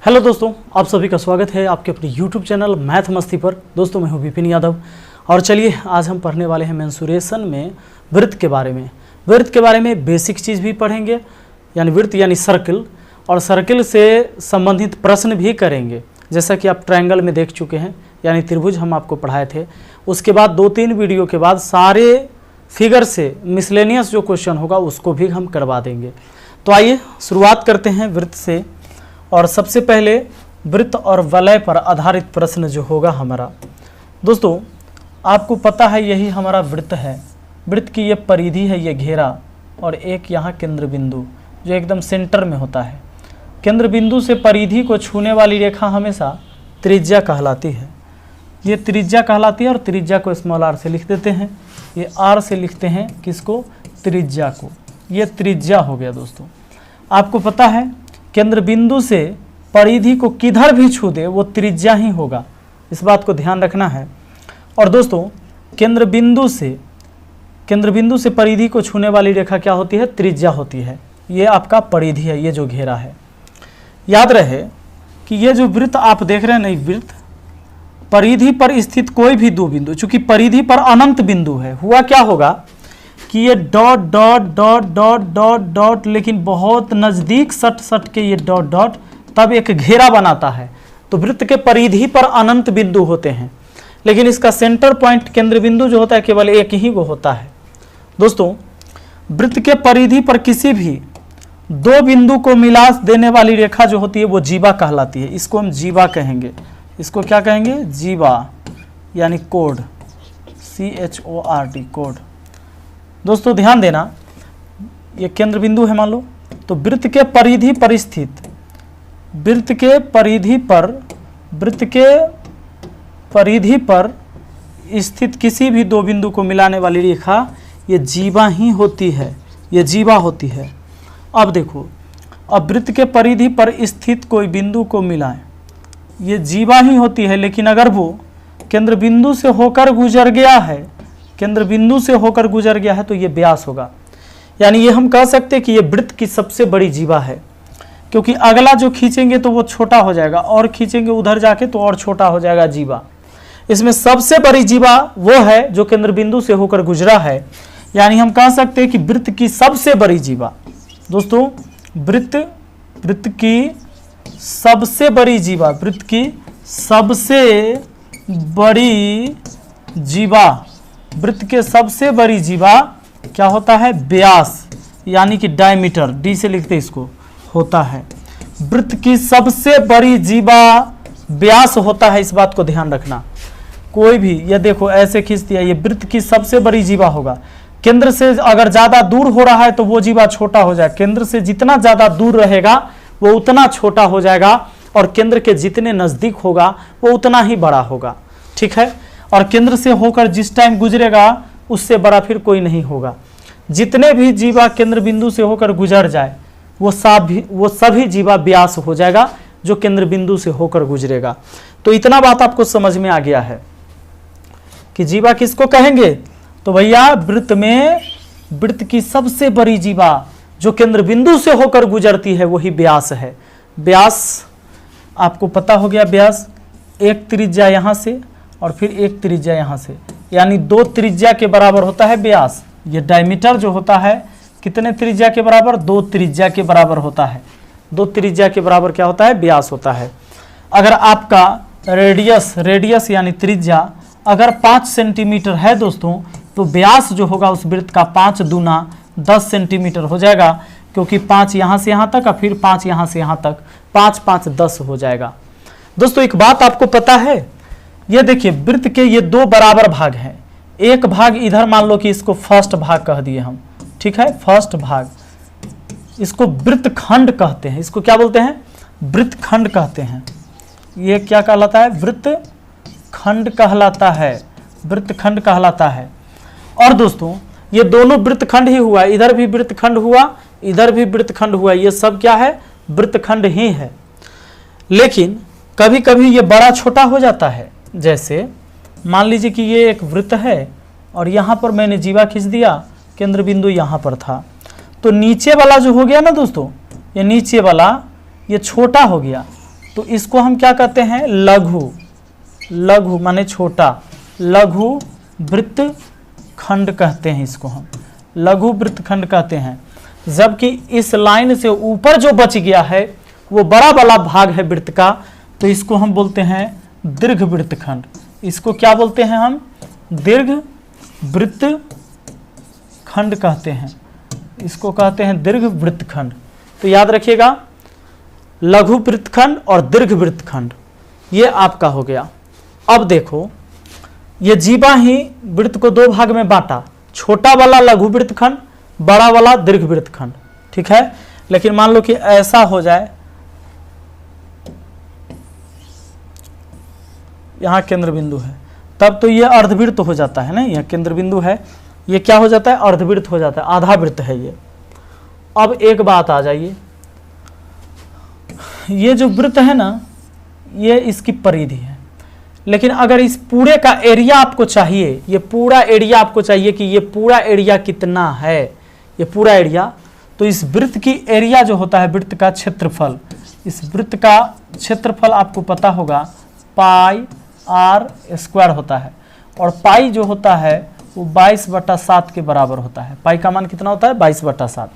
Hello दोस्तों, आप सभी का स्वागत है आपके अपने यूट्यूब चैनल मैथ मस्ती पर। दोस्तों मैं हूं विपिन यादव और चलिए आज हम पढ़ने वाले हैं मेंसुरेशन में वृत्त के बारे में। वृत्त के बारे में बेसिक चीज़ भी पढ़ेंगे, यानी वृत्त यानी सर्किल, और सर्किल से संबंधित प्रश्न भी करेंगे। जैसा कि आप ट्रायंगल में देख चुके हैं, यानी त्रिभुज हम आपको पढ़ाए थे। उसके बाद 2-3 वीडियो के बाद सारे फिगर से मिसलेनियस जो क्वेश्चन होगा उसको भी हम करवा देंगे। तो आइए शुरुआत करते हैं वृत्त से। और सबसे पहले वृत्त और वलय पर आधारित प्रश्न जो होगा हमारा, दोस्तों आपको पता है यही हमारा वृत्त है। वृत्त की ये परिधि है, ये घेरा, और एक यहाँ केंद्र बिंदु जो एकदम सेंटर में होता है। केंद्र बिंदु से परिधि को छूने वाली रेखा हमेशा त्रिज्या कहलाती है। ये त्रिज्या कहलाती है और त्रिज्या को स्मॉल आर से लिख देते हैं। ये आर से लिखते हैं किसको? त्रिज्या को। ये त्रिज्या हो गया। दोस्तों आपको पता है केंद्र बिंदु से परिधि को किधर भी छू दे वो त्रिज्या ही होगा, इस बात को ध्यान रखना है। और दोस्तों केंद्र बिंदु से परिधि को छूने वाली रेखा क्या होती है? त्रिज्या होती है। ये आपका परिधि है, ये जो घेरा है। याद रहे कि ये जो वृत्त आप देख रहे हैं ना, वृत्त परिधि पर स्थित कोई भी दो बिंदु, चूंकि परिधि पर अनंत बिंदु है, हुआ क्या होगा कि ये dot dot dot dot dot dot, लेकिन बहुत नज़दीक सट सट के ये डॉट डॉट तब एक घेरा बनाता है। तो वृत्त के परिधि पर अनंत बिंदु होते हैं, लेकिन इसका सेंटर पॉइंट केंद्र बिंदु जो होता है केवल एक ही वो होता है। दोस्तों वृत्त के परिधि पर किसी भी दो बिंदु को मिला देने वाली रेखा जो होती है वो जीवा कहलाती है। इसको हम जीवा कहेंगे। इसको क्या कहेंगे? जीवा, यानी कोड, CHORD, कोड। दोस्तों ध्यान देना, ये केंद्र बिंदु है मान लो, तो वृत्त के परिधि पर स्थित, वृत्त के परिधि पर स्थित किसी भी दो बिंदु को मिलाने वाली रेखा ये जीवा ही होती है। ये जीवा होती है। अब देखो, अब वृत्त के परिधि पर स्थित कोई बिंदु को मिलाएं, ये जीवा ही होती है। लेकिन अगर वो केंद्र बिंदु से होकर गुजर गया है, केंद्र बिंदु से होकर गुजर गया है, तो ये व्यास होगा। यानी ये हम कह सकते हैं कि ये वृत्त की सबसे बड़ी जीवा है, क्योंकि अगला जो खींचेंगे तो वो छोटा हो जाएगा, और खींचेंगे उधर जाके तो और छोटा हो जाएगा जीवा। इसमें सबसे बड़ी जीवा वो है जो केंद्र बिंदु से होकर गुजरा है। यानी हम कह सकते हैं कि वृत्त की सबसे बड़ी जीवा, दोस्तों वृत्त की सबसे बड़ी जीवा, वृत्त की सबसे बड़ी जीवा, वृत्त के सबसे बड़ी जीवा क्या होता है? व्यास, यानी कि डायमीटर, डी से लिखते इसको, होता है। वृत्त की सबसे बड़ी जीवा व्यास होता है, इस बात को ध्यान रखना। कोई भी, ये देखो ऐसे खींच दिया, ये वृत्त की सबसे बड़ी जीवा होगा। केंद्र से अगर ज्यादा दूर हो रहा है तो वो जीवा छोटा हो जाएगा। केंद्र से जितना ज्यादा दूर रहेगा वो उतना छोटा हो जाएगा, और केंद्र के जितने नजदीक होगा वो उतना ही बड़ा होगा। ठीक है। और केंद्र से होकर जिस टाइम गुजरेगा उससे बड़ा फिर कोई नहीं होगा। जितने भी जीवा केंद्र बिंदु से होकर गुजर जाए वो सभी जीवा व्यास हो जाएगा जो केंद्र बिंदु से होकर गुजरेगा। तो इतना बात आपको समझ में आ गया है कि जीवा किसको कहेंगे? तो भैया वृत्त की सबसे बड़ी जीवा जो केंद्र बिंदु से होकर गुजरती है वही व्यास है। व्यास आपको पता हो गया, व्यास एक त्रिज्या यहाँ से और फिर एक त्रिज्या यहाँ से, यानी दो त्रिज्या के बराबर होता है व्यास। ये डायमीटर जो होता है कितने त्रिज्या के बराबर? 2 त्रिज्या के बराबर होता है। 2 त्रिज्या के बराबर क्या होता है? व्यास होता है। अगर आपका रेडियस यानी त्रिज्या अगर 5 सेंटीमीटर है दोस्तों, तो व्यास जो होगा उस वृत्त का 5 दूना 10 सेंटीमीटर हो जाएगा, क्योंकि 5 यहाँ से यहाँ तक और फिर 5 यहाँ से यहाँ तक, 5 5 10 हो जाएगा। दोस्तों एक बात आपको पता है, ये देखिए वृत्त के ये 2 बराबर भाग हैं। एक भाग इधर मान लो कि इसको फर्स्ट भाग कह दिए हम, ठीक है, फर्स्ट भाग, इसको वृत्तखंड कहते हैं। इसको क्या बोलते हैं? वृत्तखंड कहते हैं। ये क्या कहलाता है? वृत्तखंड कहलाता है। वृत्तखंड कहलाता है। और दोस्तों ये दोनों वृत्तखंड ही हुआ, इधर भी वृत्तखंड हुआ, इधर भी वृत्तखंड हुआ, ये सब क्या है? वृत्तखंड ही है। लेकिन कभी कभी ये बड़ा छोटा हो जाता है। जैसे मान लीजिए कि ये एक वृत्त है और यहाँ पर मैंने जीवा खींच दिया, केंद्र बिंदु यहाँ पर था, तो नीचे वाला जो हो गया ना दोस्तों, ये नीचे वाला ये छोटा हो गया, तो इसको हम क्या कहते हैं, लघु, लघु माने छोटा, लघु वृत्तखंड कहते हैं, इसको हम लघु वृत्तखंड कहते हैं। जबकि इस लाइन से ऊपर जो बच गया है वो बड़ा वाला भाग है वृत्त का, तो इसको हम बोलते हैं दीर्घ वृत्तखंड। इसको क्या बोलते हैं हम, दीर्घ वृत्तखंड कहते हैं, इसको कहते हैं दीर्घ वृत्तखंड। तो याद रखिएगा, लघु वृत्तखंड और दीर्घ वृत्तखंड, ये आपका हो गया। अब देखो, ये जीवा ही वृत्त को दो भाग में बांटा, छोटा वाला लघु वृत्तखंड, बड़ा वाला दीर्घ वृत्तखंड, ठीक है। लेकिन मान लो कि ऐसा हो जाए, यहां केंद्र बिंदु है, तब तो ये अर्धवृत्त हो जाता है ना, यह केंद्र बिंदु है, ये क्या हो जाता है, अर्धवृत्त हो जाता है, आधा वृत्त है ये। अब एक बात आ जाइए, ये जो वृत्त है ना, ये इसकी परिधि है, लेकिन अगर इस पूरे का एरिया आपको चाहिए, ये पूरा एरिया आपको चाहिए कि ये पूरा एरिया कितना है, ये पूरा एरिया, तो इस वृत्त की एरिया जो होता है, वृत्त का क्षेत्रफल, इस वृत्त का क्षेत्रफल आपको पता होगा पाई आर स्क्वायर होता है, और पाई जो होता है वो 22/7 के बराबर होता है। पाई का मान कितना होता है, 22/7।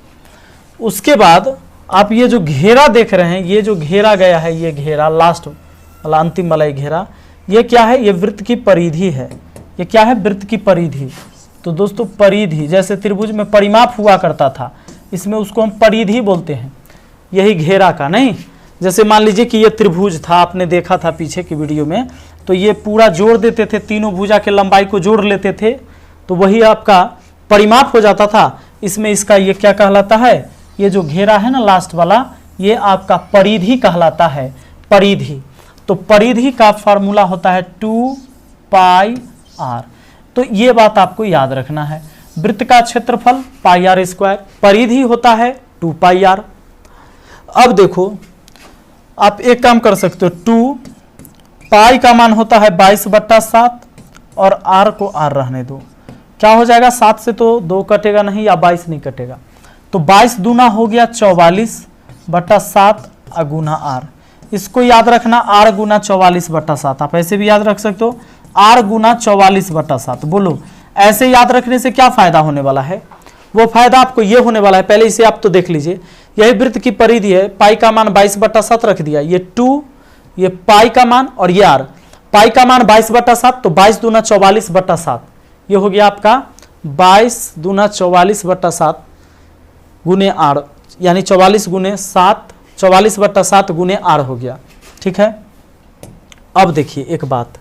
उसके बाद आप ये जो घेरा देख रहे हैं, ये जो घेरा गया है, ये घेरा लास्ट वाला, अंतिम वाला घेरा, ये क्या है, ये वृत्त की परिधि है। ये क्या है, वृत्त की परिधि। तो दोस्तों परिधि, जैसे त्रिभुज में परिमाप हुआ करता था, इसमें उसको हम परिधि बोलते हैं, यही घेरा का नहीं। जैसे मान लीजिए कि ये त्रिभुज था, आपने देखा था पीछे की वीडियो में, तो ये पूरा जोड़ देते थे, तीनों भुजा के लंबाई को जोड़ लेते थे, तो वही आपका परिमाप हो जाता था। इसमें इसका ये क्या कहलाता है, ये जो घेरा है ना लास्ट वाला, ये आपका परिधि कहलाता है, परिधि। तो परिधि का फार्मूला होता है 2πr। तो ये बात आपको याद रखना है, वृत्त का क्षेत्रफल πr², परिधि होता है 2πr। अब देखो, आप एक काम कर सकते हो, 2 पाई का मान होता है 22/7 और r को r रहने दो, क्या हो जाएगा, 7 से तो 2 कटेगा नहीं, या 22 नहीं कटेगा, तो 22 दूना हो गया 44/7 गुना r। इसको याद रखना, r गुना 44/7, आप ऐसे भी याद रख सकते हो, r गुना 44/7। बोलो, ऐसे याद रखने से क्या फायदा होने वाला है, वो फायदा आपको ये होने वाला है, पहले इसे आप तो देख लीजिए, यही वृत्त की परिधि है, पाई का मान 22/7 रख दिया, ये 2, ये पाई का मान और ये r, पाई का मान 22/7, तो 22 दूना 44/7, ये हो गया आपका 22 दूना 44/7 गुने r, यानी 44 गुने 7, 44/7 गुने r हो गया, ठीक है। अब देखिए एक बात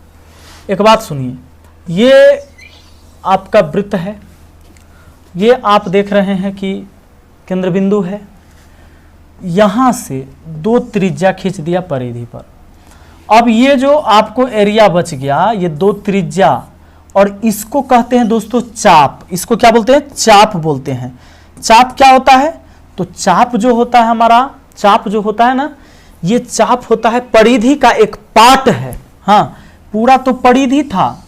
सुनिए, ये आपका वृत्त है, ये आप देख रहे हैं कि केंद्र बिंदु है, यहां से 2 त्रिज्या खींच दिया परिधि पर। अब ये जो आपको एरिया बच गया, ये 2 त्रिज्या, और इसको कहते हैं दोस्तों चाप। इसको क्या बोलते हैं, चाप बोलते हैं। चाप क्या होता है, तो चाप जो होता है हमारा, चाप जो होता है ना, ये चाप होता है परिधि का एक पार्ट है। हाँ, पूरा तो परिधि था,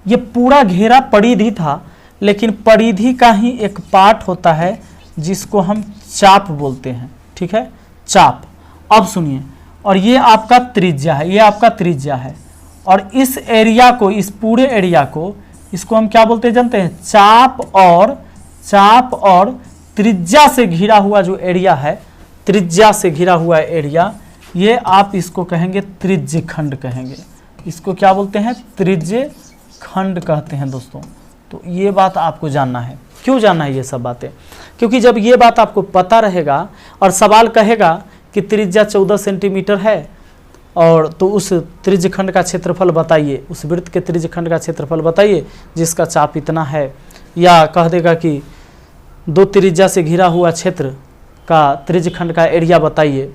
ये पूरा घेरा परिधि था, लेकिन परिधि का ही एक पार्ट होता है जिसको हम चाप बोलते हैं, ठीक है, चाप। अब सुनिए, और ये आपका त्रिज्या है, ये आपका त्रिज्या है, और इस एरिया को, इस पूरे एरिया को, इसको हम क्या बोलते हैं जानते हैं, चाप और त्रिज्या से घिरा हुआ जो एरिया है, त्रिज्या से घिरा हुआ एरिया, ये आप इसको कहेंगे त्रिज्य खंड कहेंगे। इसको क्या बोलते हैं, त्रिज्य खंड कहते हैं दोस्तों। तो ये बात आपको जानना है। क्यों जानना है ये सब बातें, क्योंकि जब ये बात आपको पता रहेगा और सवाल कहेगा कि त्रिज्या 14 सेंटीमीटर है, और तो उस त्रिज्य खंड का क्षेत्रफल बताइए, उस वृत्त के त्रिज्य खंड का क्षेत्रफल बताइए जिसका चाप इतना है, या कह देगा कि 2 त्रिज्या से घिरा हुआ क्षेत्र का त्रिज्य खंड का एरिया बताइए,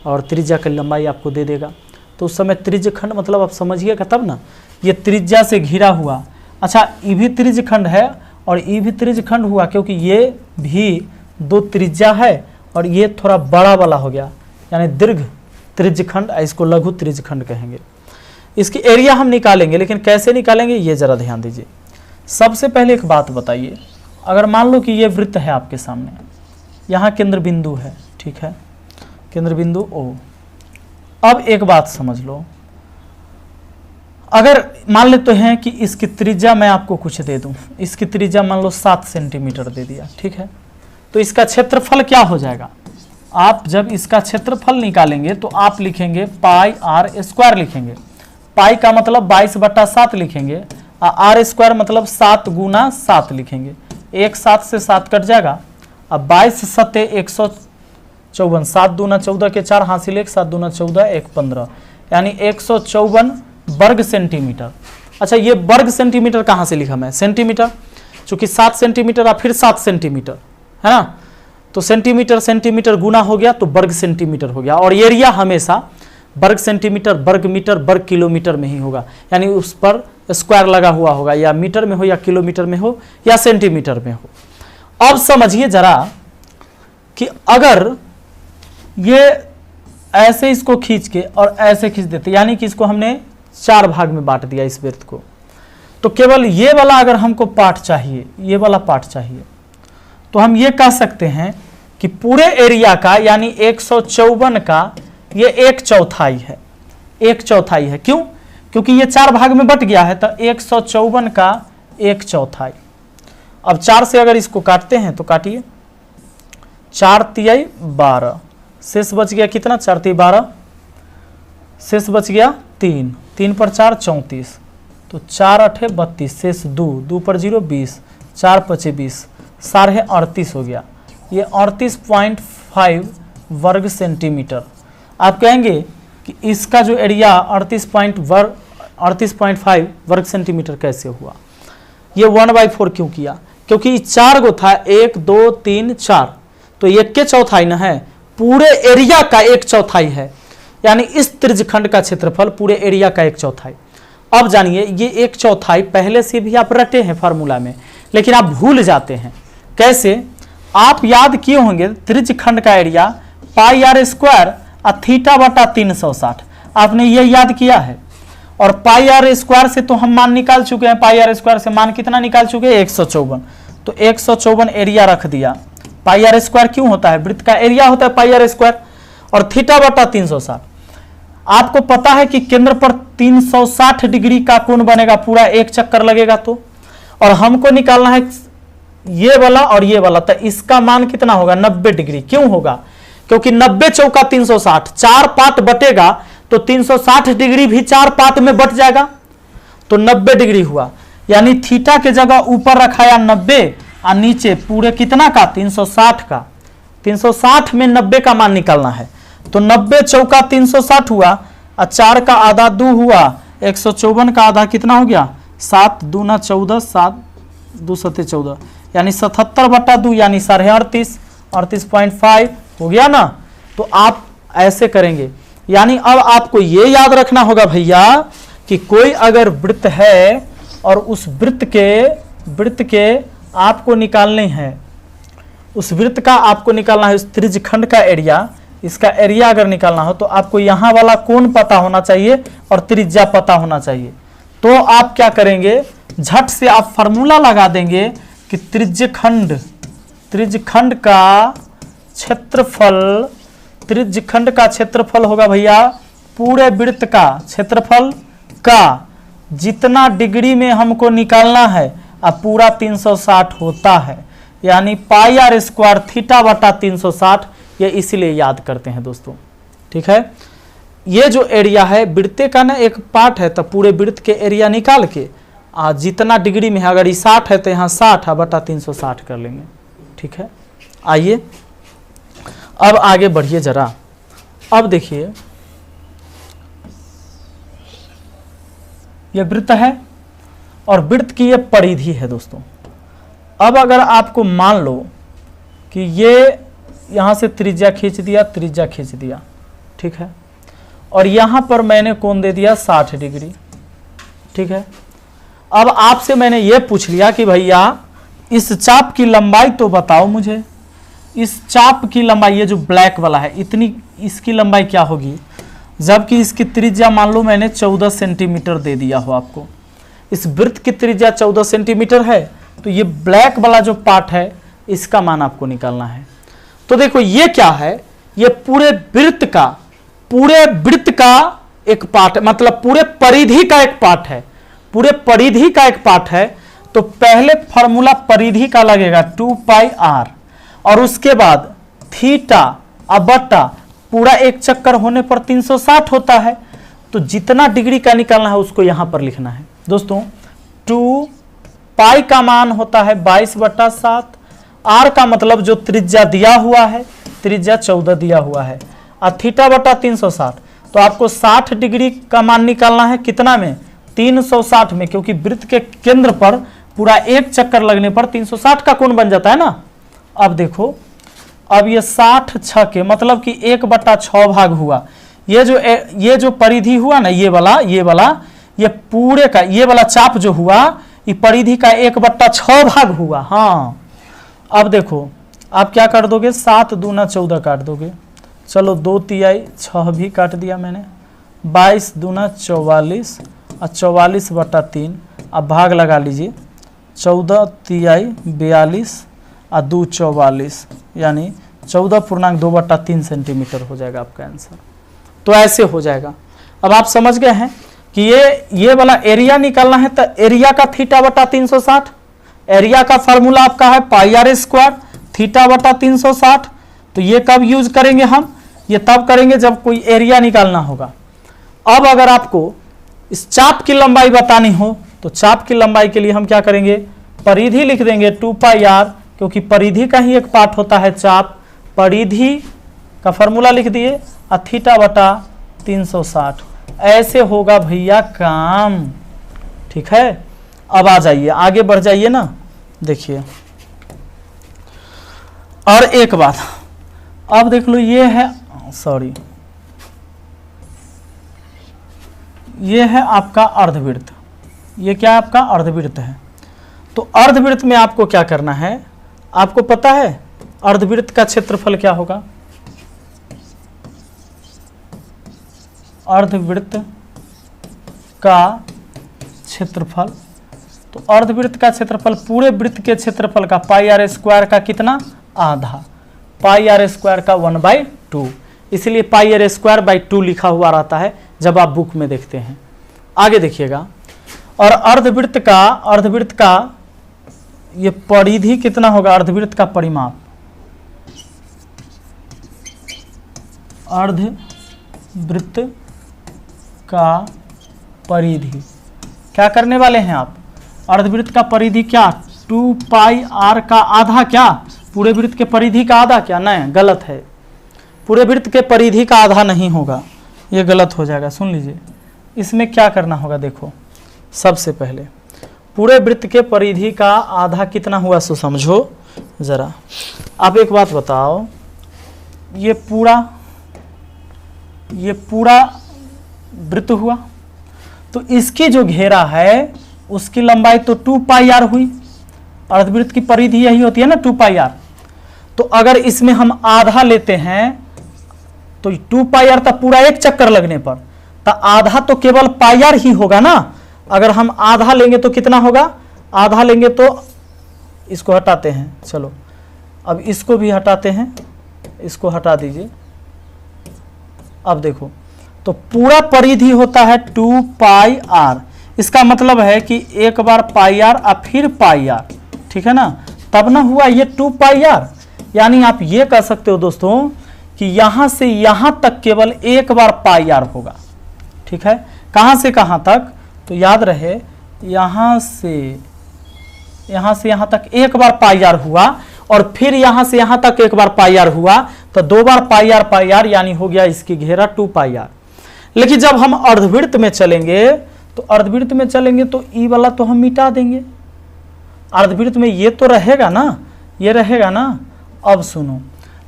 और त्रिज्या की लंबाई आपको दे देगा। तो उस समय त्रिज्य खंड मतलब आप समझिएगा तब ना, ये त्रिज्या से घिरा हुआ, अच्छा ये भी त्रिज्य खंड है और ये भी त्रिज्य खंड हुआ, क्योंकि ये भी 2 त्रिज्या है और ये थोड़ा बड़ा वाला हो गया, यानी दीर्घ त्रिज्य खंड, इसको लघु त्रिज्य खंड कहेंगे। इसकी एरिया हम निकालेंगे, लेकिन कैसे निकालेंगे ये जरा ध्यान दीजिए। सबसे पहले एक बात बताइए, अगर मान लो कि ये वृत्त है आपके सामने, यहाँ केंद्र बिंदु है, ठीक है, केंद्र बिंदु O, अब एक बात समझ लो, अगर मान लेते हैं कि इसकी त्रिज्या मैं आपको कुछ दे दूं, इसकी त्रिज्या मान लो 7 सेंटीमीटर दे दिया, ठीक है, तो इसका क्षेत्रफल क्या हो जाएगा? आप जब इसका क्षेत्रफल निकालेंगे तो आप लिखेंगे पाई आर स्क्वायर लिखेंगे। पाई का मतलब 22/7 लिखेंगे, आर स्क्वायर मतलब 7 गुना 7 लिखेंगे। एक 7 से 7 कट जाएगा। अब 22 सत्ते 154, 7 दूना 14 के 4 हासिल 1, 7 दूना 14 1 15, यानी 154 वर्ग सेंटीमीटर। अच्छा, ये वर्ग सेंटीमीटर कहाँ से लिखा मैं? सेंटीमीटर, चूंकि 7 सेंटीमीटर और फिर 7 सेंटीमीटर है ना, तो सेंटीमीटर सेंटीमीटर गुना हो गया तो वर्ग सेंटीमीटर हो गया। और एरिया हमेशा वर्ग सेंटीमीटर, वर्ग मीटर, वर्ग किलोमीटर में ही होगा, यानी उस पर स्क्वायर लगा हुआ होगा, या मीटर में हो या किलोमीटर में हो या सेंटीमीटर में हो। अब समझिए जरा कि अगर ये ऐसे इसको खींच के और ऐसे खींच देते, यानी कि इसको हमने 4 भाग में बांट दिया इस वृत्त को, तो केवल ये वाला अगर हमको पार्ट चाहिए, ये वाला पार्ट चाहिए, तो हम ये कह सकते हैं कि पूरे एरिया का यानी 154 का ये 1/4 है। 1/4 है, क्यों? क्योंकि ये 4 भाग में बट गया है, तो 154 का 1/4। अब 4 से अगर इसको काटते हैं तो काटिए, 4 तिहाई 12, शेष बच गया कितना? 4 तिहाई 12, शेष बच गया 3, 3 पर 4 34, तो 4 8 32, शेष 2, 2 पर 0 20, 4 5 20, 38 हो गया। ये 38.5 वर्ग सेंटीमीटर। आप कहेंगे कि इसका जो एरिया 38.5 वर्ग सेंटीमीटर कैसे हुआ? ये 1/4 क्यों किया? क्योंकि 4 गो था, 1 2 3 4, तो 1/4 ना है, पूरे एरिया का 1/4 है, यानी इस त्रिज्यखंड का क्षेत्रफल पूरे एरिया का 1/4। अब जानिए, ये 1/4 पहले से भी आप रटे हैं फार्मूला में, लेकिन आप भूल जाते हैं। कैसे? आप याद किए होंगे त्रिज्यखंड का एरिया पाई आर स्क्वायर और थीटा बटा 360, आपने ये याद किया है। और पाई आर स्क्वायर से तो हम मान निकाल चुके हैं, पाई आर स्क्वायर से मान कितना निकाल चुके हैं? 154, तो 154 एरिया रख दिया। पाई आर स्क्वायर क्यों होता है? वृत्त का एरिया होता है पाई आर स्क्वायर, और थीटा बटा 360। आपको पता है कि केंद्र पर 360 डिग्री का कोण बनेगा, पूरा एक चक्कर लगेगा तो, और हमको निकालना है ये वाला और ये वाला, तो इसका मान कितना होगा? 90 डिग्री। क्यों होगा? क्योंकि 90 चौका 360, 4 पार्ट बटेगा तो 360 डिग्री भी 4 पार्ट में बट जाएगा, तो 90 डिग्री हुआ। यानी थीटा के जगह ऊपर रखाया 90 और नीचे पूरे कितना का? 360 का। 360 में 90 का मान निकालना है, तो 90 चौका 360 हुआ, और 4 का आधा 2 हुआ, 154 का आधा कितना हो गया? 7 दूना 14, 7 2 सत्ते 14, यानी 77/2, यानी 38.5, 38.5 हो गया ना। तो आप ऐसे करेंगे, यानी अब आपको ये याद रखना होगा भैया कि कोई अगर वृत्त है और उस वृत्त के आपको निकालने हैं, उस वृत्त का आपको निकालना है, उस त्रिज्यखंड का एरिया, इसका एरिया अगर निकालना हो तो आपको यहाँ वाला कोण पता होना चाहिए और त्रिज्या पता होना चाहिए। तो आप क्या करेंगे? झट से आप फॉर्मूला लगा देंगे कि त्रिज्यखंड का क्षेत्रफल होगा भैया पूरे वृत्त का क्षेत्रफल का जितना डिग्री में हमको निकालना है, अब पूरा 360 होता है, यानी पाई आर स्क्वायर थीटा बटा 360। ये इसीलिए याद करते हैं दोस्तों, ठीक है। ये जो एरिया है वृत्त का ना एक पार्ट है, तो पूरे वृत्त के एरिया निकाल के जितना डिग्री में है, अगर ये 60 है तो यहाँ 60 है बटा 360 कर लेंगे, ठीक है। आइए अब आगे बढ़िए जरा। अब देखिए ये वृत्त है और वृत्त की ये परिधि है दोस्तों। अब अगर आपको मान लो कि ये यहाँ से त्रिज्या खींच दिया, ठीक है, और यहाँ पर मैंने कोण दे दिया 60 डिग्री, ठीक है। अब आपसे मैंने ये पूछ लिया कि भैया इस चाप की लंबाई तो बताओ मुझे, इस चाप की लंबाई, ये जो ब्लैक वाला है, इतनी इसकी लंबाई क्या होगी, जबकि इसकी त्रिज्या मान लो मैंने 14 सेंटीमीटर दे दिया हो आपको। इस वृत्त की त्रिज्या 14 सेंटीमीटर है, तो ये ब्लैक वाला जो पार्ट है इसका मान आपको निकालना है। तो देखो ये क्या है, ये पूरे वृत्त का पूरे वृत्त का एक पार्ट, मतलब पूरे परिधि का एक पार्ट है, पूरे परिधि का एक पार्ट है। तो पहले फॉर्मूला परिधि का लगेगा 2 पाई r, और उसके बाद थीटा अब बटा पूरा एक चक्कर होने पर 360 होता है। तो जितना डिग्री का निकालना है उसको यहां पर लिखना है दोस्तों। 2 पाई का मान होता है 22/7, r का मतलब जो त्रिज्या दिया हुआ है, त्रिज्या 14 दिया हुआ है, और थीटा बटा 360। तो आपको 60 डिग्री का मान निकालना है, कितना में? 360 में, क्योंकि वृत्त के केंद्र पर पूरा एक चक्कर लगने पर 360 का कोण बन जाता है ना। अब देखो, अब ये 60 छके मतलब कि 1/6 भाग हुआ। ये जो परिधि हुआ ना, ये वाला ये पूरे का ये वाला चाप जो हुआ, ये परिधि का 1/6 भाग हुआ। हाँ, अब देखो आप क्या कर दोगे, 7 दूना 14 काट दोगे। चलो 2 तिहाई 6 भी काट दिया मैंने, 22 दूना 44 और 44/3। अब भाग लगा लीजिए, 14 तिहाई 42 और 2 44, यानी 14.2/3 सेंटीमीटर हो जाएगा आपका आंसर। तो ऐसे हो जाएगा। अब आप समझ गए हैं कि ये वाला एरिया निकालना है, तो एरिया का थीटा बटा 360, एरिया का फॉर्मूला आपका है पाई r स्क्वायर थीटा बटा 360। तो ये कब यूज करेंगे हम? ये तब करेंगे जब कोई एरिया निकालना होगा। अब अगर आपको इस चाप की लंबाई बतानी हो, तो चाप की लंबाई के लिए हम क्या करेंगे, परिधि लिख देंगे 2 पाई r, क्योंकि परिधि का ही एक पार्ट होता है चाप। परिधि का फॉर्मूला लिख दिए और थीटा बटा 360। ऐसे होगा भैया काम, ठीक है। अब आ जाइए, आगे बढ़ जाइए ना। देखिए और एक बात, अब देख लो, ये है सॉरी, ये है आपका अर्धवृत्त। ये क्या आपका अर्धवृत्त है। तो अर्धवृत्त में आपको क्या करना है, आपको पता है अर्धवृत्त का क्षेत्रफल क्या होगा? अर्धवृत्त का क्षेत्रफल, तो अर्धवृत्त का क्षेत्रफल पूरे वृत्त के क्षेत्रफल का पाई r स्क्वायर का कितना? आधा। पाई r स्क्वायर का 1/2, इसलिए पाई r स्क्वायर बाई 2 लिखा हुआ रहता है जब आप बुक में देखते हैं। आगे देखिएगा, और अर्धवृत्त का ये परिधि कितना होगा? अर्धवृत्त का परिमाप, अर्धवृत्त का परिधि क्या करने वाले हैं आप? अर्धवृत्त का परिधि क्या? 2 पाई r का आधा। क्या पूरे वृत्त के परिधि का आधा? क्या नहीं, गलत है। पूरे वृत्त के परिधि का आधा नहीं होगा, ये गलत हो जाएगा। सुन लीजिए, इसमें क्या करना होगा। देखो, सबसे पहले पूरे वृत्त के परिधि का आधा कितना हुआ सो समझो जरा। आप एक बात बताओ, ये पूरा वृत्त हुआ, तो इसकी जो घेरा है उसकी लंबाई तो 2 पाई r हुई। अर्धवृत्त की परिधि यही होती है ना, 2 पाई r। तो अगर इसमें हम आधा लेते हैं तो 2 पाई r तक पूरा एक चक्कर लगने पर, तो आधा तो केवल पाई r ही होगा ना। अगर हम आधा लेंगे तो कितना होगा? आधा लेंगे तो इसको हटाते हैं, चलो अब इसको भी हटाते हैं, इसको हटा दीजिए। अब देखो, तो पूरा परिधि होता है 2 पाई r। इसका मतलब है कि एक बार पाई r और फिर पाई r, ठीक है ना, तब ना हुआ ये 2 पाई r। यानी आप ये कह सकते हो दोस्तों कि यहां से यहां तक केवल एक बार पाई r होगा, ठीक है। कहां से कहां तक? तो याद रहे, यहां से यहां तक एक बार पाई r हुआ, और फिर यहां से यहां तक एक बार पाई r हुआ, तो 2 बार पाई r, यानी हो गया इसकी घेरा 2 पाई r। लेकिन जब हम अर्धवृत्त में चलेंगे, तो ई वाला तो हम मिटा देंगे। अर्धवृत्त में ये तो रहेगा ना, ये रहेगा ना। अब सुनो,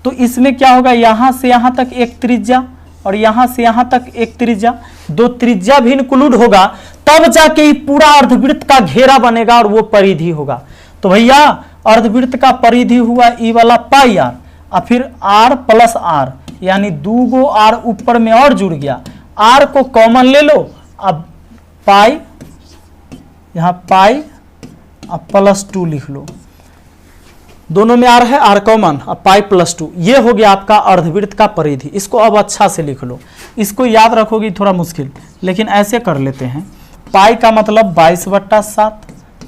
तो इसमें क्या होगा, यहां से यहां तक एक त्रिज्या और यहां से यहां तक एक त्रिज्या, 2 त्रिज्या भी इंक्लूड होगा, तब जाके ये पूरा अर्धवृत्त का घेरा बनेगा और वो परिधि होगा। तो भैया अर्धवृत्त का परिधि हुआ ई वाला पाई r, और फिर r प्लस r, यानी 2 गो r ऊपर में और जुड़ गया। r को कॉमन ले लो, अब पाई, यहाँ पाई और +2 लिख लो। दोनों में आर है, आर कॉमन, अब पाई प्लस 2, ये हो गया आपका अर्धवृत्त का परिधि। इसको अब अच्छा से लिख लो, इसको याद रखोगे थोड़ा मुश्किल, लेकिन ऐसे कर लेते हैं। पाई का मतलब 22/7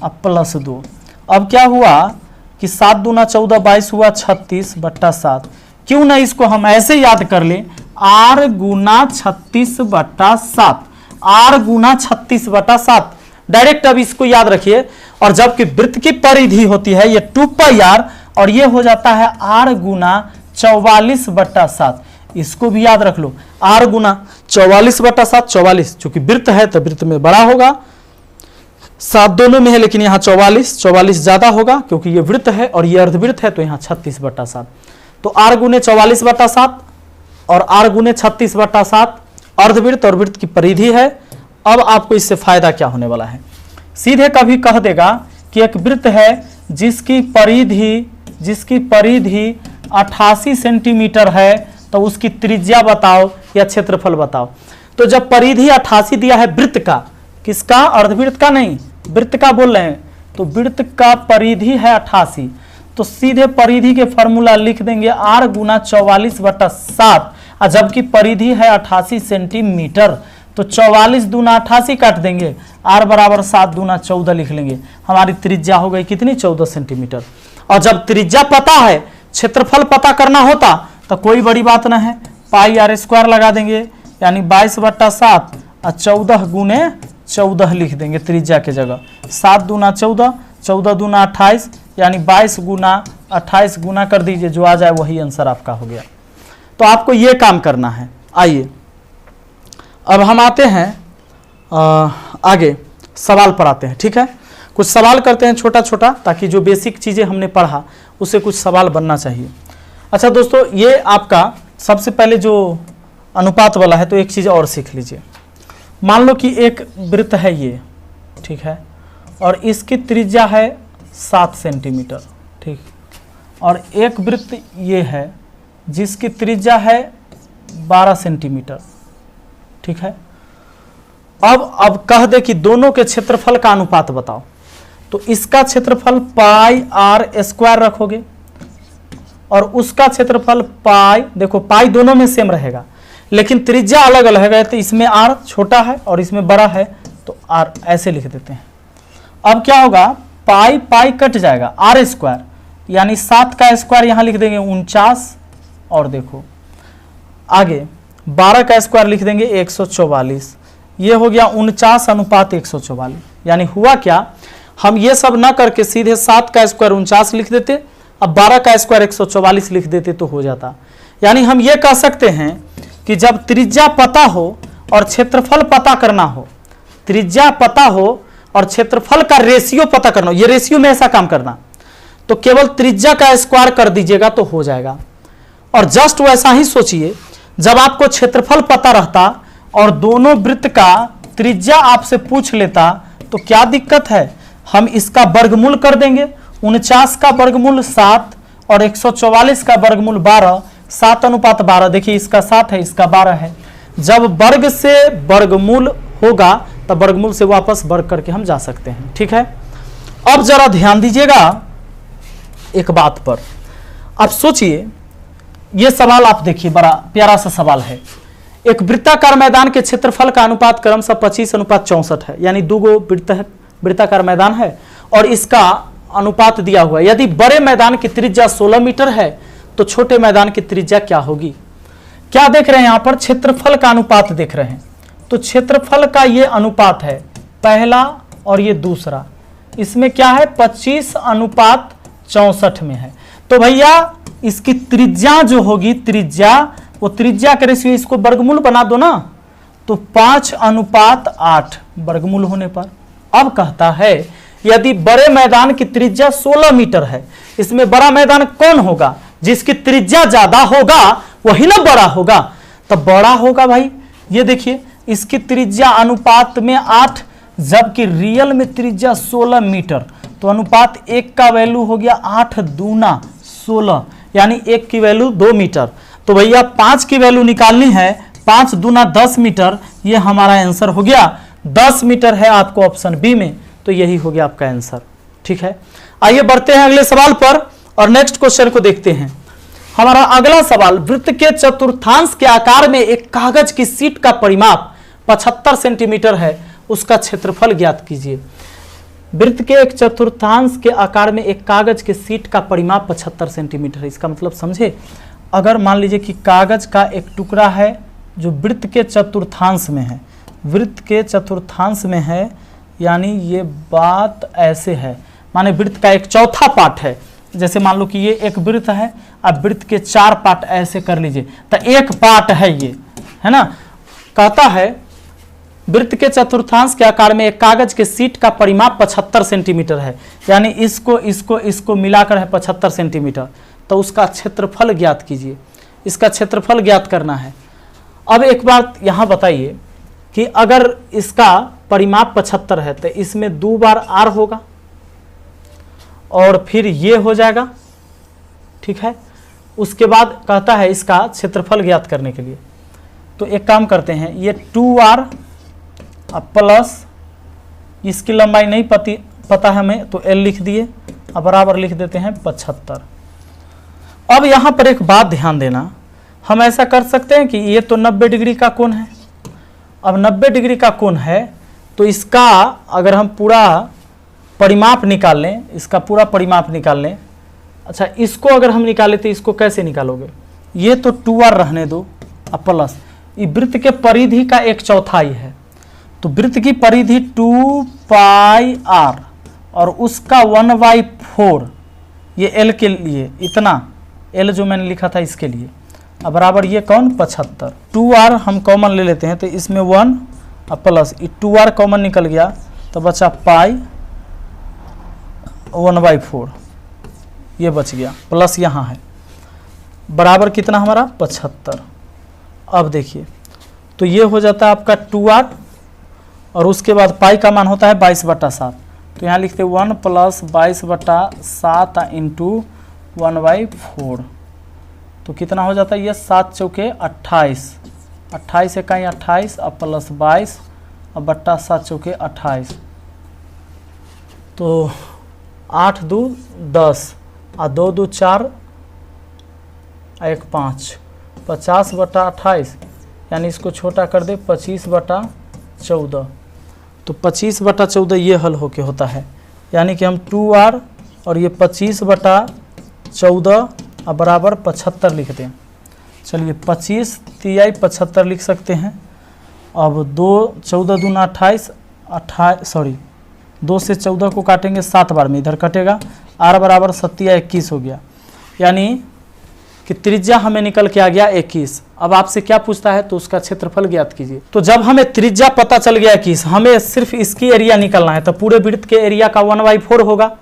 अब प्लस 2। अब क्या हुआ कि 7 दूना 14, 22 हुआ 36/7। क्यों ना इसको हम ऐसे याद कर ले, आर गुना 36/7, आर गुना 36/7 डायरेक्ट। अब इसको याद रखिए, और जबकि वृत्त की परिधि होती है ये 2πr और ये हो जाता है आर गुना 44/7। इसको भी याद रख लो, आर गुना 44/7, 44 चूंकि वृत्त है तो वृत्त में बड़ा होगा, 7 दोनों में है लेकिन यहाँ 44 ज्यादा होगा क्योंकि ये वृत्त है और ये अर्धवृत्त है, तो यहाँ 36/7। तो आर गुने 44/7 और आर गुने 36/7 अर्धवृत्त और वृत्त की परिधि है। अब आपको इससे फायदा क्या होने वाला है, सीधे कभी कह देगा कि एक वृत्त है जिसकी परिधि 88 सेंटीमीटर है, तो उसकी त्रिज्या बताओ या क्षेत्रफल बताओ। तो जब परिधि 88 दिया है वृत्त का, किसका, अर्धवृत्त का नहीं, वृत्त का बोल रहे हैं, तो वृत्त का परिधि है 88, तो सीधे परिधि के फॉर्मूला लिख देंगे आर गुना 44/7, और जबकि परिधि है 88 सेंटीमीटर, तो 44 दूना 88 काट देंगे, आर बराबर 7 दूना 14 लिख लेंगे। हमारी त्रिज्या हो गई कितनी, 14 सेंटीमीटर। और जब त्रिज्या पता है, क्षेत्रफल पता करना होता तो कोई बड़ी बात ना है, पाई आर स्क्वायर लगा देंगे, यानी 22/7 और 14 गुने 14 लिख देंगे त्रिज्या के जगह। 7 दूना 14, 14 दूना 28, यानी 22 गुना 28 गुना कर दीजिए, जो आ जाए वही आंसर आपका हो गया। तो आपको ये काम करना है। आइए अब हम आते हैं आगे सवाल पर आते हैं, ठीक है। कुछ सवाल करते हैं छोटा छोटा, ताकि जो बेसिक चीज़ें हमने पढ़ा उससे कुछ सवाल बनना चाहिए। अच्छा दोस्तों, ये आपका सबसे पहले जो अनुपात वाला है, तो एक चीज़ और सीख लीजिए। मान लो कि एक वृत्त है ये, ठीक है, और इसकी त्रिज्या है 7 सेंटीमीटर, ठीक, और एक वृत्त ये है जिसकी त्रिज्या है 12 सेंटीमीटर, ठीक है। अब कह दे कि दोनों के क्षेत्रफल का अनुपात बताओ, तो इसका क्षेत्रफल पाई आर स्क्वायर रखोगे और उसका क्षेत्रफल पाई, देखो पाई दोनों में सेम रहेगा लेकिन त्रिज्या अलग अलग है, तो इसमें आर छोटा है और इसमें बड़ा है, तो आर ऐसे लिख देते हैं। अब क्या होगा, पाई पाई कट जाएगा, आर स्क्वायर यानी 7 का स्क्वायर यहां लिख देंगे 49, और देखो आगे 12 का स्क्वायर लिख देंगे 144, ये हो गया 49/144। यानी हुआ क्या, हम ये सब ना करके सीधे 7 का स्क्वायर 49 लिख देते, अब 12 का स्क्वायर 144 लिख देते तो हो जाता। यानी हम ये कह सकते हैं कि जब त्रिज्या पता हो और क्षेत्रफल पता करना हो, त्रिज्या पता हो और क्षेत्रफल का रेशियो पता करना हो, ये रेशियो में ऐसा काम करना, तो केवल त्रिज्या का स्क्वायर कर दीजिएगा तो हो जाएगा। और जस्ट वैसा ही सोचिए, जब आपको क्षेत्रफल पता रहता और दोनों वृत्त का त्रिज्या आपसे पूछ लेता तो क्या दिक्कत है, हम इसका वर्गमूल कर देंगे। 49 का वर्गमूल 7 और 144 का वर्गमूल 12, 7:12। देखिए इसका 7 है, इसका 12 है। जब वर्ग से वर्गमूल होगा तब वर्गमूल से वापस वर्ग करके हम जा सकते हैं, ठीक है। अब जरा ध्यान दीजिएगा एक बात पर, आप सोचिए, यह सवाल आप देखिए, बड़ा प्यारा सा सवाल है। एक वृत्ताकार मैदान के क्षेत्रफल का अनुपात क्रमशः 25:64 है, यानी 2 वृत्ताकार मैदान है और इसका अनुपात दिया हुआ है। यदि बड़े मैदान की त्रिज्या 16 मीटर है तो छोटे मैदान की त्रिज्या क्या होगी। क्या देख रहे हैं यहां पर, क्षेत्रफल का अनुपात देख रहे हैं, तो क्षेत्रफल का ये अनुपात है पहला और ये दूसरा, इसमें क्या है 25:64 में है। तो भैया इसकी त्रिज्या जो होगी, त्रिज्या, वो त्रिज्या के रेशियो, इसको वर्गमूल बना दो ना, तो 5:8 वर्गमूल होने पर। अब कहता है यदि बड़े मैदान की त्रिज्या 16 मीटर है, इसमें बड़ा मैदान कौन होगा, जिसकी त्रिज्या ज्यादा होगा वही ना बड़ा होगा, तब बड़ा होगा भाई। ये देखिए इसकी त्रिज्या अनुपात में 8, जबकि रियल में त्रिज्या 16 मीटर, तो अनुपात 1 का वैल्यू हो गया 8 दूना 16, यानी 1 की वैल्यू 2 मीटर। तो भैया 5 की वैल्यू निकालनी है, 5 दूना 10 मीटर, ये हमारा आंसर हो गया। 10 मीटर है आपको ऑप्शन बी में, तो यही हो गया आपका आंसर, ठीक है। आइए बढ़ते हैं अगले सवाल पर। और नेक्स्ट क्वेश्चन को देखते हैं। हमारा अगला सवाल, वृत्त के चतुर्थांश के आकार में एक कागज की शीट का परिमाप 75 सेंटीमीटर है, उसका क्षेत्रफल ज्ञात कीजिए। वृत्त के एक चतुर्थांश के आकार में एक कागज के शीट का परिमाप 75 सेंटीमीटर है। इसका मतलब समझे, अगर मान लीजिए कि कागज का एक टुकड़ा है जो वृत्त के चतुर्थांश में है, वृत्त के चतुर्थांश में है, यानी ये बात ऐसे है, माने वृत्त का एक चौथा पार्ट है। जैसे मान लो कि ये एक वृत्त है, अब वृत्त के 4 पार्ट ऐसे कर लीजिए, तो एक पार्ट है ये, है ना। कहता है वृत्त के चतुर्थांश के आकार में एक कागज के शीट का परिमाप 75 सेंटीमीटर है, यानी इसको मिलाकर है 75 सेंटीमीटर, तो उसका क्षेत्रफल ज्ञात कीजिए। इसका क्षेत्रफल ज्ञात करना है। अब एक बात यहाँ बताइए कि अगर इसका परिमाप 75 है तो इसमें 2 बार r होगा और फिर ये हो जाएगा, ठीक है। उसके बाद कहता है इसका क्षेत्रफल ज्ञात करने के लिए, तो एक काम करते हैं, ये 2r प्लस इसकी लंबाई नहीं पता है हमें, तो l लिख दिए, अब बराबर लिख देते हैं 75। अब यहाँ पर एक बात ध्यान देना, हम ऐसा कर सकते हैं कि ये तो 90 डिग्री का कोण है। अब 90 डिग्री का कोण है तो इसका अगर हम पूरा परिमाप निकाल लें, इसका पूरा परिमाप निकाल लें। अच्छा, इसको अगर हम निकालें तो इसको कैसे निकालोगे, ये तो 2r रहने दो, अब प्लस ये वृत्त के परिधि का 1/4 है, तो वृत्त की परिधि 2πr और उसका 1/4, ये l के लिए इतना, l जो मैंने लिखा था इसके लिए, अब बराबर ये कौन 75। 2r हम कॉमन ले लेते हैं तो इसमें 1 और प्लस 2r कॉमन निकल गया तो बचा पाई 1/4, ये बच गया, प्लस यहाँ है बराबर कितना हमारा 75। अब देखिए तो ये हो जाता है आपका 2r और उसके बाद पाई का मान होता है 22/7, तो यहाँ लिखते 1 + 22/7 इंटू 1/4, तो कितना हो जाता है ये 7 चौके 28, 28 इकाई 28 और प्लस 22 और बट्टा 7 चौके 28, तो 8 2 10 और 2 2 4 1 5, 50/28, यानी इसको छोटा कर दे 25/14, तो 25/14 ये हल होके होता है, यानी कि हम 2r और ये 25/14 अब बराबर 75 लिख दें। चलिए 25 तिहाई 75 लिख सकते हैं। अब 2 14 दूना 28, 2 से 14 को काटेंगे 7 बार में, इधर कटेगा, r बराबर 7 या 21 हो गया, यानी कि त्रिज्या हमें निकल के आ गया 21। अब आपसे क्या पूछता है, तो उसका क्षेत्रफल ज्ञात कीजिए। तो जब हमें त्रिज्या पता चल गया 21, हमें सिर्फ इसकी एरिया निकालना है, तो पूरे वृत्त के एरिया का 1/4 होगा,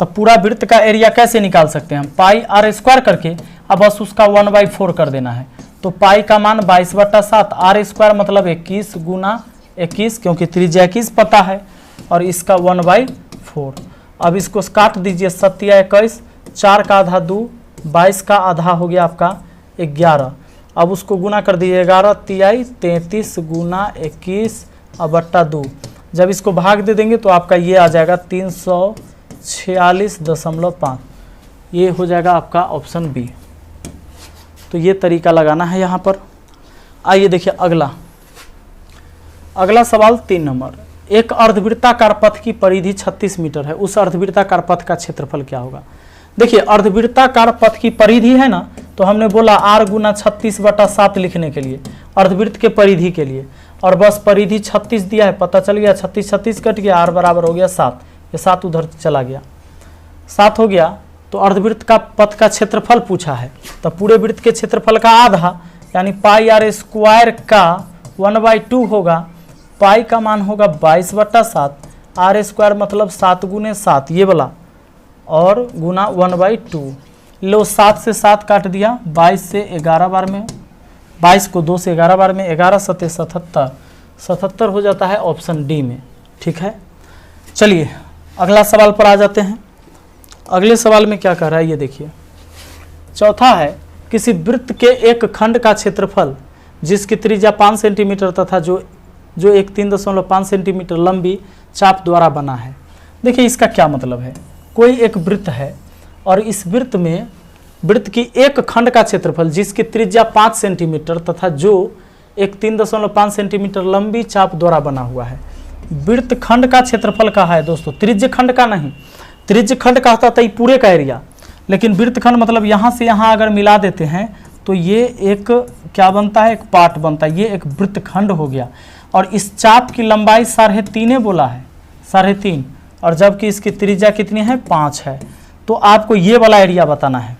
तो पूरा वृत्त का एरिया कैसे निकाल सकते हैं हम, पाई r² करके, अब बस उसका 1/4 कर देना है, तो पाई का मान 22/7, r² मतलब 21 गुना 21, क्योंकि त्रिज्या 21 पता है, और इसका 1/4। अब इसको काट दीजिए, 7 या 21, 4 का आधा 2, 22 का आधा हो गया आपका 11, अब उसको गुना कर दीजिए, 11 तिहाई 33 गुना 21 और बट्टा 2, जब इसको भाग दे देंगे तो आपका ये आ जाएगा 346.5, ये हो जाएगा आपका ऑप्शन बी। तो ये तरीका लगाना है यहाँ पर। आइए देखिए अगला सवाल 3 नंबर, एक अर्धवृत्ताकार पथ की परिधि 36 मीटर है, उस अर्धवृत्ताकार पथ का क्षेत्रफल क्या होगा। देखिए अर्धवृत्ताकार पथ की परिधि है ना, तो हमने बोला r गुना 36/7 लिखने के लिए, अर्धवृत्त के परिधि के लिए, और बस परिधि 36 दिया है, पता चल गया 36 36 कट गया, r बराबर हो गया 7, ये 7 उधर चला गया, 7 हो गया। तो अर्धवृत्त का पथ का क्षेत्रफल पूछा है, तो पूरे वृत्त के क्षेत्रफल का आधा यानी पाई r² का 1/2 होगा, पाई का मान होगा 22/7, r² मतलब 7 गुने 7 ये वाला, और गुना 1/2, लो 7 से 7 काट दिया, 22 से 11 बार में, 22 को 2 से 11 बार में, 11 7 77, 77 हो जाता है ऑप्शन डी में, ठीक है। चलिए अगला सवाल पर आ जाते हैं। अगले सवाल में क्या कह रहा है ये देखिए, चौथा है, किसी वृत्त के एक खंड का क्षेत्रफल जिसकी त्रिज्या 5 सेंटीमीटर तथा जो एक 3.5 सेंटीमीटर लंबी चाप द्वारा बना है। देखिए इसका क्या मतलब है, कोई एक वृत्त है और इस वृत्त में वृत्त की एक खंड का क्षेत्रफल जिसकी त्रिज्या 5 सेंटीमीटर तथा जो एक 3.5 सेंटीमीटर लंबी चाप द्वारा बना हुआ है। वृत्त खंड का क्षेत्रफल कहा है दोस्तों, त्रिज्य खंड का नहीं। त्रिज्य खंड का होता था पूरे का एरिया, लेकिन वृत्त खंड मतलब यहाँ से यहाँ अगर मिला देते हैं तो ये एक क्या बनता है, एक पार्ट बनता है, ये एक वृत्त खंड हो गया। और इस चाप की लंबाई 3.5 बोला है, 3.5, और जबकि इसकी त्रिज्या कितनी है, 5 है। तो आपको ये वाला एरिया बताना है।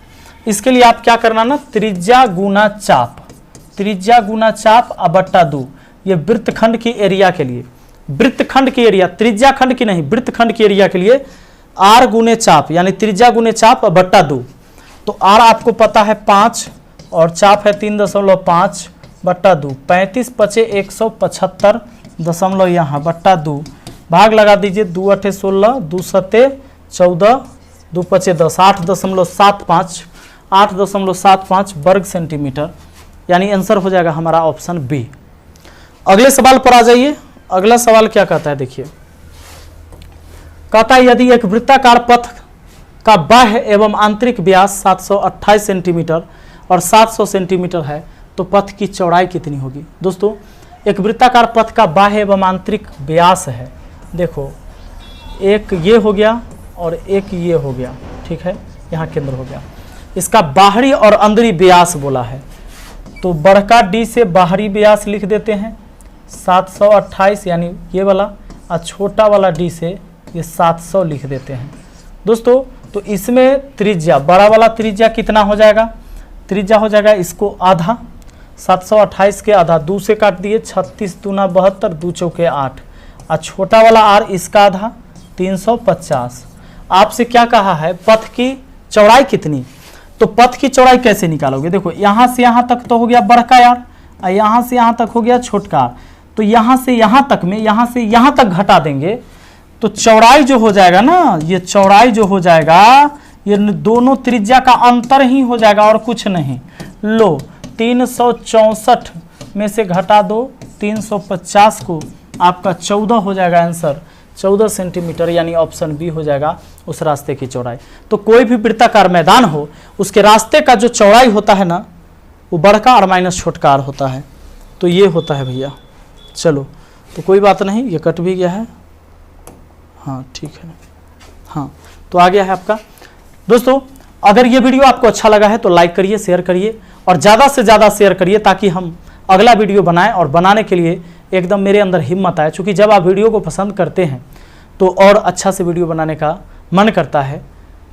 इसके लिए आप क्या करना ना, त्रिज्या गुना चाप, त्रिज्या गुना चाप बट्टा 2, ये वृत्तखंड की एरिया के लिए, वृत्तखंड की एरिया, त्रिज्या खंड की नहीं, वृत्तखंड की एरिया के लिए r गुने चाप यानी त्रिज्या गुने चाप बट्टा 2। तो r आपको पता है 5 और चाप है 3.5 बट्टा 2, 35 पचे 175 दशमलव यहाँ बट्टा 2, भाग लगा दीजिए, 2 8 16, 2 7 14, 2 5 10, 8.75 वर्ग सेंटीमीटर, यानी आंसर हो जाएगा हमारा ऑप्शन बी। अगले सवाल पर आ जाइए। अगला सवाल क्या कहता है, देखिए, कहता है यदि एक वृत्ताकार पथ का बाह्य एवं आंतरिक व्यास 728 सेंटीमीटर और 700 सेंटीमीटर है तो पथ की चौड़ाई कितनी होगी। दोस्तों, एक वृत्ताकार पथ का बाह्य एवं आंतरिक व्यास है, देखो एक ये हो गया और एक ये हो गया, ठीक है, यहाँ केंद्र हो गया। इसका बाहरी और अंदरी व्यास बोला है, तो बड़का डी से बाहरी व्यास लिख देते हैं 728 यानी ये वाला, और छोटा वाला डी से ये 700 लिख देते हैं। दोस्तों, तो इसमें त्रिज्या, बड़ा वाला त्रिज्या कितना हो जाएगा, त्रिज्या हो जाएगा इसको आधा, 728 के आधा, 2 से काट दिए, 36 दूना 72, 2 चौके 8, और छोटा वाला आर इसका आधा 350। आपसे क्या कहा है, पथ की चौड़ाई कितनी, तो पथ की चौड़ाई कैसे निकालोगे, देखो यहाँ से यहाँ तक तो हो गया बड़का यार, और यहाँ से यहाँ तक हो गया छोटका, तो यहाँ से यहाँ तक में, यहाँ से यहाँ तक घटा देंगे तो चौड़ाई जो हो जाएगा ना, ये चौड़ाई जो हो जाएगा ये दोनों त्रिज्या का अंतर ही हो जाएगा और कुछ नहीं। लो 364 में से घटा दो 350 को, आपका 14 हो जाएगा आंसर, 14 सेंटीमीटर, यानी ऑप्शन बी हो जाएगा उस रास्ते की चौड़ाई। तो कोई भी वृत्ताकार मैदान हो उसके रास्ते का जो चौड़ाई होता है ना, वो बड़का और माइनस छोटका होता है, तो ये होता है भैया। चलो, तो कोई बात नहीं, ये कट भी गया है, हाँ ठीक है, हाँ तो आ गया है आपका। दोस्तों, अगर ये वीडियो आपको अच्छा लगा है तो लाइक करिए, शेयर करिए और ज़्यादा से ज़्यादा शेयर करिए ताकि हम अगला वीडियो बनाएं, और बनाने के लिए एकदम मेरे अंदर हिम्मत आए, क्योंकि जब आप वीडियो को पसंद करते हैं तो और अच्छा से वीडियो बनाने का मन करता है,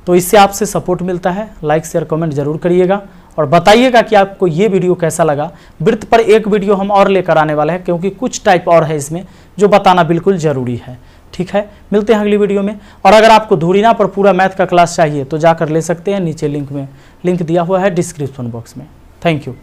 तो इससे आपसे सपोर्ट मिलता है। लाइक शेयर कमेंट जरूर करिएगा और बताइएगा कि आपको ये वीडियो कैसा लगा। वृत्त पर एक वीडियो हम और लेकर आने वाले हैं, क्योंकि कुछ टाइप और है इसमें जो बताना बिल्कुल ज़रूरी है, ठीक है। मिलते हैं अगली वीडियो में। और अगर आपको धुरीना पर पूरा मैथ का क्लास चाहिए तो जाकर ले सकते हैं, नीचे लिंक दिया हुआ है डिस्क्रिप्शन बॉक्स में। Thank you.